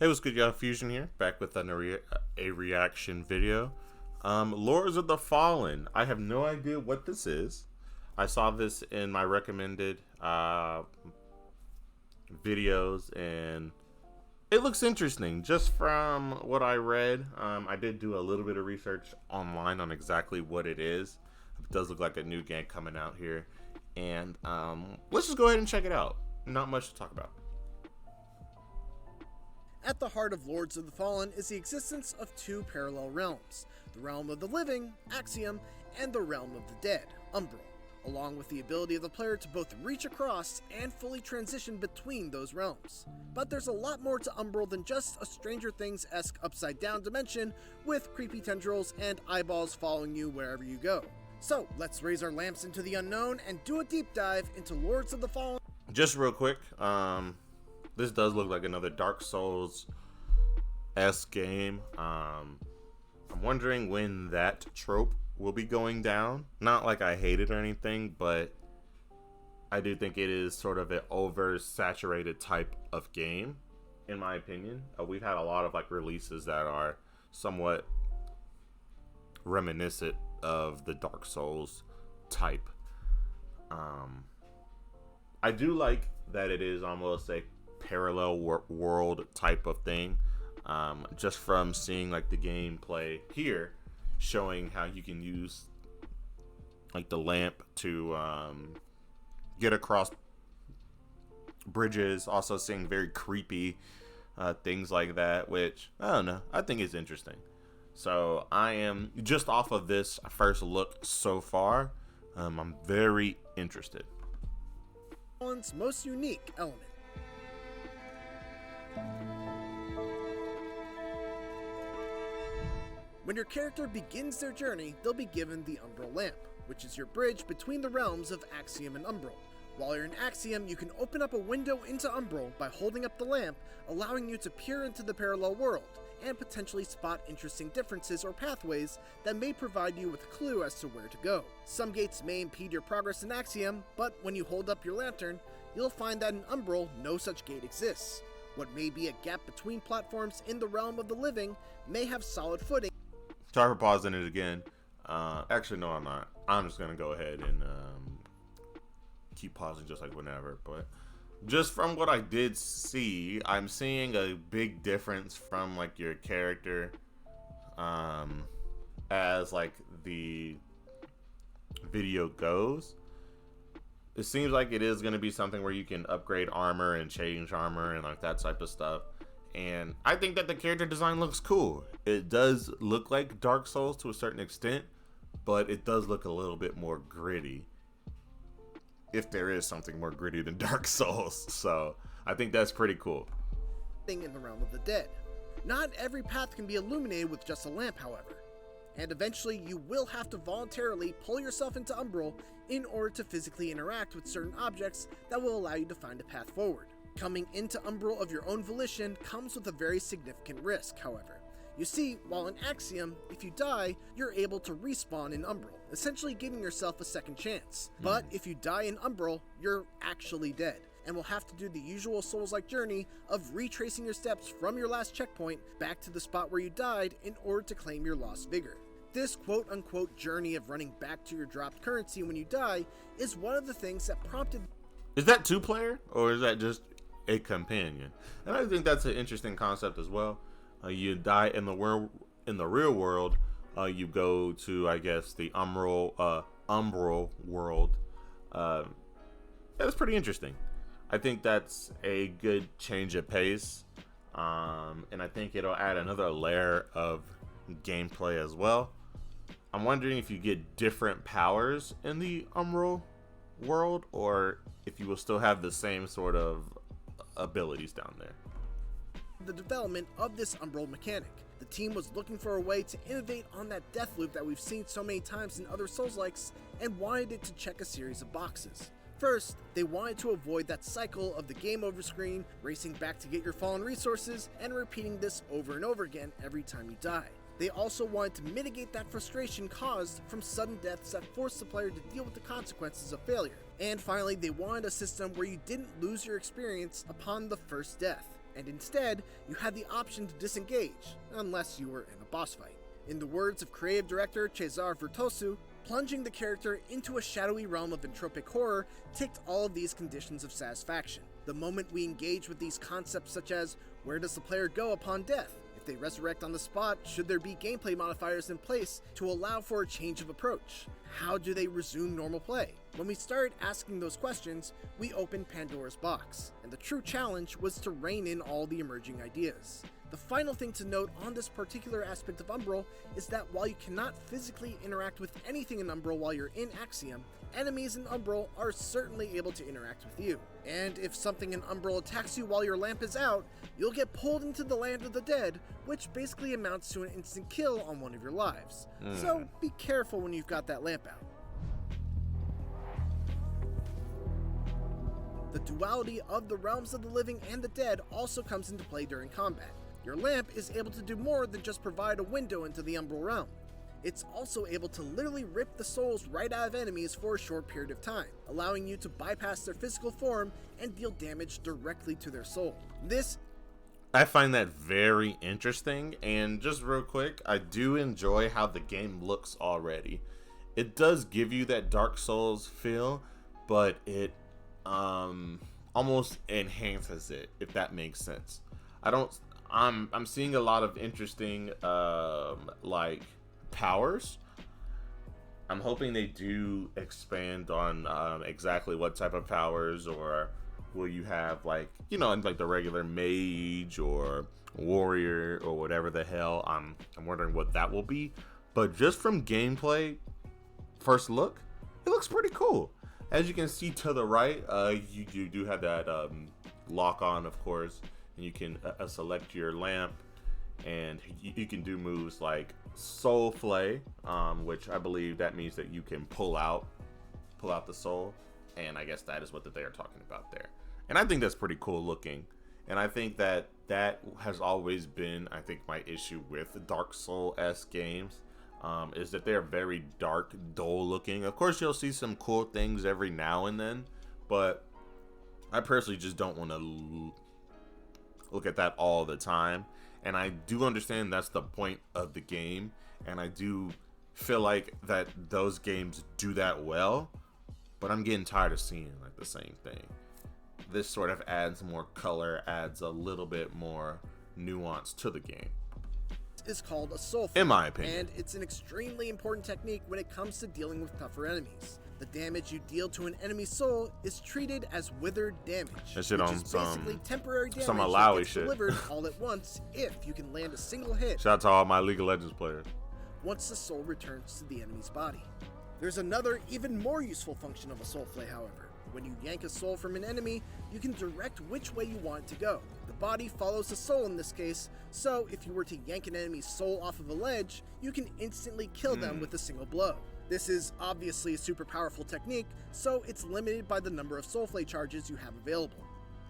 Hey, what's good, y'all? Fuzion here, back with a reaction video. Lords of the Fallen. I have no idea what this is. I saw this in my recommended videos, and it looks interesting. Just from what I read, I did do a little bit of research online on exactly what it is. It does look like a new game coming out here, and let's just go ahead and check it out. Not much to talk about. At the heart of Lords of the Fallen is the existence of two parallel realms, the realm of the living, Axiom, and the realm of the dead, Umbral, along with the ability of the player to both reach across and fully transition between those realms. But there's a lot more to Umbral than just a Stranger Things-esque upside-down dimension with creepy tendrils and eyeballs following you wherever you go. So, let's raise our lamps into the unknown and do a deep dive into Lords of the Fallen. Just real quick, this does look like another Dark Souls-esque game. I'm wondering when that trope will be going down. Not like I hate it or anything, but I do think it is sort of an oversaturated type of game, in my opinion. We've had a lot of like releases that are somewhat reminiscent of the Dark Souls type. I do like that it is almost a parallel world type of thing, just from seeing like the gameplay here, showing how you can use like the lamp to get across bridges, also seeing very creepy things like that, which I don't know, I think is interesting. So I am just off of this first look so far, I'm very interested. Fallen's most unique element. When your character begins their journey, they'll be given the Umbral Lamp, which is your bridge between the realms of Axiom and Umbral. While you're in Axiom, you can open up a window into Umbral by holding up the lamp, allowing you to peer into the parallel world, and potentially spot interesting differences or pathways that may provide you with a clue as to where to go. Some gates may impede your progress in Axiom, but when you hold up your lantern, you'll find that in Umbral, no such gate exists. What may be a gap between platforms in the realm of the living may have solid footing. Sorry for pausing it again. Actually, no, I'm not. I'm just gonna go ahead and keep pausing just like whenever. But just from what I did see, I'm seeing a big difference from like your character, as like the video goes. It seems like it is going to be something where you can upgrade armor and change armor and like that type of stuff. And I think that the character design looks cool. It does look like Dark Souls to a certain extent, but it does look a little bit more gritty, if there is something more gritty than Dark Souls. So I think that's pretty cool. In the realm of the dead. Not every path can be illuminated with just a lamp, however. And eventually you will have to voluntarily pull yourself into Umbral in order to physically interact with certain objects that will allow you to find a path forward. Coming into Umbral of your own volition comes with a very significant risk, however. You see, while in Axiom, if you die, you're able to respawn in Umbral, essentially giving yourself a second chance. But if you die in Umbral, you're actually dead, and will have to do the usual Souls-like journey of retracing your steps from your last checkpoint back to the spot where you died in order to claim your lost vigor. This quote-unquote journey of running back to your dropped currency when you die is one of the things that prompted... Is that two-player, or is that just a companion? And I think that's an interesting concept as well. You die in the real world, you go to, I guess, the Umbral world. That's pretty interesting. I think that's a good change of pace, and I think it'll add another layer of gameplay as well. I'm wondering if you get different powers in the Umbral world, or if you will still have the same sort of abilities down there. The development of this Umbral mechanic. The team was looking for a way to innovate on that death loop that we've seen so many times in other Souls-likes, and wanted it to check a series of boxes. First, they wanted to avoid that cycle of the game over screen, racing back to get your fallen resources, and repeating this over and over again every time you die. They also wanted to mitigate that frustration caused from sudden deaths that forced the player to deal with the consequences of failure. And finally, they wanted a system where you didn't lose your experience upon the first death. and instead, you had the option to disengage, unless you were in a boss fight. In the words of creative director Cesar Virtuoso, plunging the character into a shadowy realm of entropic horror ticked all of these conditions of satisfaction. The moment we engage with these concepts such as, where does the player go upon death? If they resurrect on the spot, should there be gameplay modifiers in place to allow for a change of approach? How do they resume normal play? When we started asking those questions, we opened Pandora's box, and the true challenge was to rein in all the emerging ideas. The final thing to note on this particular aspect of Umbral is that while you cannot physically interact with anything in Umbral while you're in Axiom, enemies in Umbral are certainly able to interact with you. And if something in Umbral attacks you while your lamp is out, you'll get pulled into the land of the dead, which basically amounts to an instant kill on one of your lives. So be careful when you've got that lamp out. The duality of the realms of the living and the dead also comes into play during combat. Your lamp is able to do more than just provide a window into the Umbral realm. It's also able to literally rip the souls right out of enemies for a short period of time, allowing you to bypass their physical form and deal damage directly to their soul. I find that very interesting, and just real quick, I do enjoy how the game looks already. It does give you that Dark Souls feel, but it almost enhances it, if that makes sense. I'm seeing a lot of interesting like powers. I'm hoping they do expand on exactly what type of powers, or will you have like the regular mage or warrior or whatever the hell. I'm wondering what that will be. But just from gameplay, first look, it looks pretty cool. As you can see to the right, you do have that lock on, of course, and you can select your lamp, and you can do moves like soul flay, which I believe that means that you can pull out the soul, and I guess that is what they're talking about there. And I think that's pretty cool looking, and I think that has always been, I think, my issue with Dark Soul-esque games, is that they're very dark, dull looking. Of course, you'll see some cool things every now and then, but I personally just don't want to look at that all the time. And I do understand that's the point of the game, and I do feel like that those games do that well, but I'm getting tired of seeing like the same thing. This sort of adds more color, adds a little bit more nuance to the game. Is called a soul flay, in my opinion, and it's an extremely important technique when it comes to dealing with tougher enemies. The damage you deal to an enemy's soul is treated as withered damage, that shit which on is basically temporary damage some that Alawi gets shit delivered all at once if you can land a single hit. Shout out to all my League of Legends players. Once the soul returns to the enemy's body. There's another, even more useful function of a soul flay, however. When you yank a soul from an enemy, you can direct which way you want it to go. The body follows the soul in this case, so if you were to yank an enemy's soul off of a ledge, you can instantly kill them with a single blow. This is obviously a super powerful technique, so it's limited by the number of soul flay charges you have available.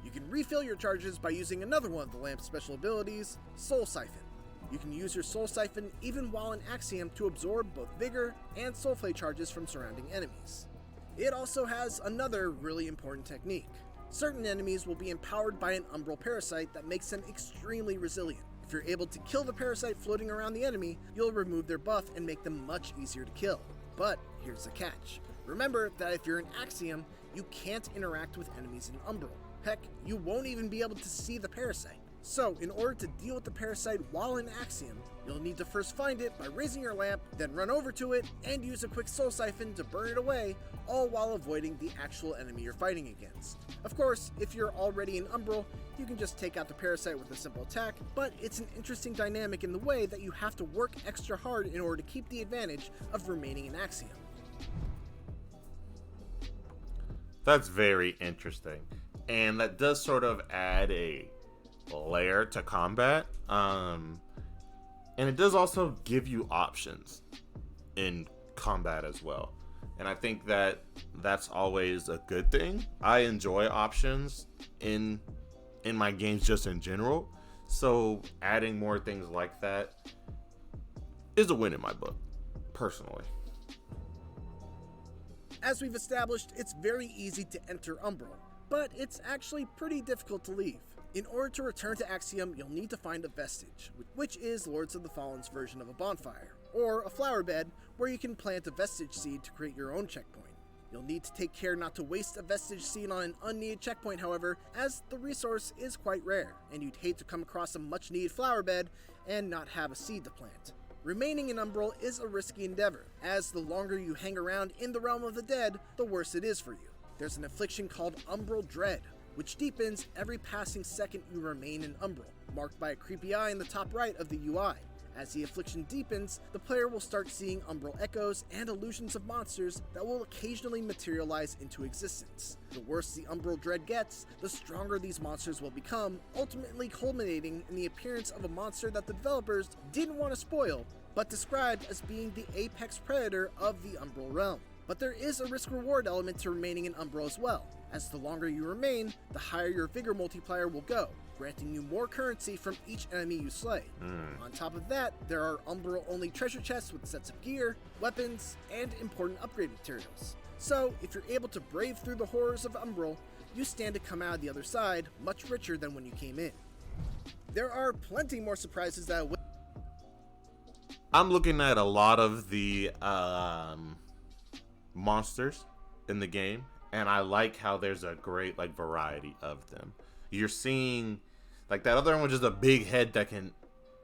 You can refill your charges by using another one of the lamp's special abilities, Soul Siphon. You can use your Soul Siphon even while in Axiom to absorb both vigor and soul flay charges from surrounding enemies. It also has another really important technique. Certain enemies will be empowered by an umbral parasite that makes them extremely resilient. If you're able to kill the parasite floating around the enemy, you'll remove their buff and make them much easier to kill. But here's the catch. Remember that if you're in Axiom, you can't interact with enemies in Umbral. Heck, you won't even be able to see the parasite. So, in order to deal with the parasite while in Axiom, you'll need to first find it by raising your lamp, then run over to it, and use a quick soul siphon to burn it away, all while avoiding the actual enemy you're fighting against. Of course, if you're already in Umbral, you can just take out the parasite with a simple attack, but it's an interesting dynamic in the way that you have to work extra hard in order to keep the advantage of remaining in Axiom. That's very interesting, and that does sort of add a layer to combat, and it does also give you options in combat as well, and I think that that's always a good thing. I enjoy options in my games just in general, so adding more things like that is a win in my book, personally. As we've established, it's very easy to enter Umbral, but it's actually pretty difficult to leave. In order to return to Axiom, you'll need to find a vestige, which is Lords of the Fallen's version of a bonfire, or a flower bed where you can plant a vestige seed to create your own checkpoint. You'll need to take care not to waste a vestige seed on an unneeded checkpoint, however, as the resource is quite rare, and you'd hate to come across a much needed flower bed and not have a seed to plant. Remaining in Umbral is a risky endeavor, as the longer you hang around in the realm of the dead, the worse it is for you. There's an affliction called Umbral Dread, which deepens every passing second you remain in Umbral, marked by a creepy eye in the top right of the UI. As the affliction deepens, the player will start seeing Umbral echoes and illusions of monsters that will occasionally materialize into existence. The worse the Umbral Dread gets, the stronger these monsters will become, ultimately culminating in the appearance of a monster that the developers didn't want to spoil, but described as being the apex predator of the Umbral realm. But there is a risk-reward element to remaining in Umbral as well, as the longer you remain, the higher your vigor multiplier will go, granting you more currency from each enemy you slay. On top of that, there are Umbral-only treasure chests with sets of gear, weapons, and important upgrade materials. So, if you're able to brave through the horrors of Umbral, you stand to come out the other side much richer than when you came in. There are plenty more surprises that await. I'm looking at a lot of the monsters in the game, and I like how there's a great variety of them. You're seeing that other one was just a big head that can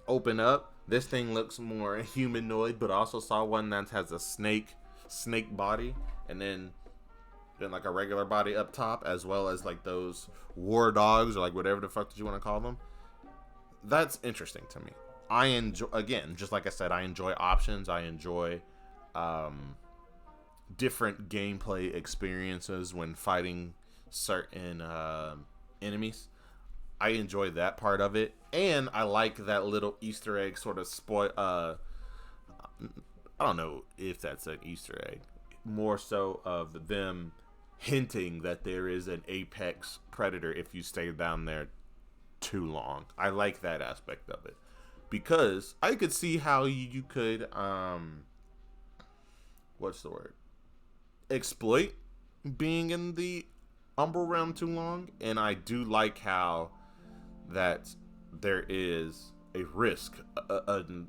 open up. This thing looks more humanoid, but I also saw one that has a snake body, and then a regular body up top, as well as those war dogs or whatever the fuck did you want to call them. That's interesting to me. I enjoy, again, just like I said, I enjoy options. I enjoy different gameplay experiences when fighting certain enemies. I enjoy that part of it, and I like that little Easter egg sort of spoil. I don't know if that's an Easter egg, more so of them hinting that there is an apex predator if you stay down there too long. I like that aspect of it, because I could see how you could what's the word? Exploit being in the Umbral realm too long, and I do like how that there is a risk to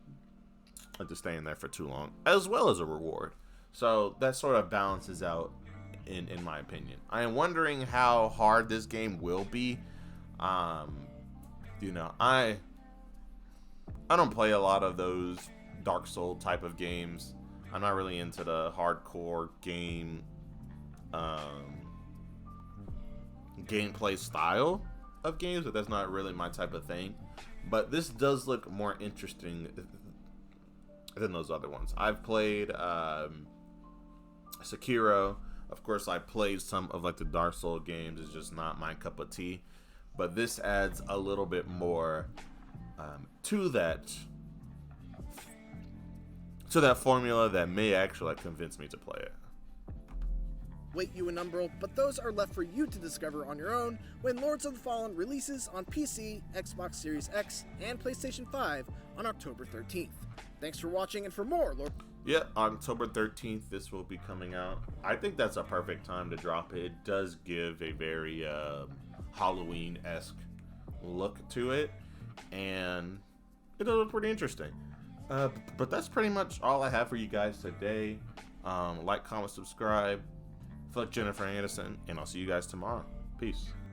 staying there for too long, as well as a reward. So that sort of balances out, in my opinion. I am wondering how hard this game will be. I don't play a lot of those Dark Souls type of games. I'm not really into the hardcore game gameplay style of games, but that's not really my type of thing. But this does look more interesting than those other ones. I've played Sekiro. Of course, I played some of the Dark Souls games. It's just not my cup of tea. But this adds a little bit more to that formula that may actually convince me to play it. Wait you in Umbral, but those are left for you to discover on your own when Lords of the Fallen releases on PC, Xbox Series X, and PlayStation 5 on October 13th. Thanks for watching, and for more Yeah, October 13th, this will be coming out. I think that's a perfect time to drop it. It does give a very Halloween-esque look to it, and it does look pretty interesting. But that's pretty much all I have for you guys today. Like, comment, subscribe. Fuck Jennifer Anderson, and I'll see you guys tomorrow. Peace.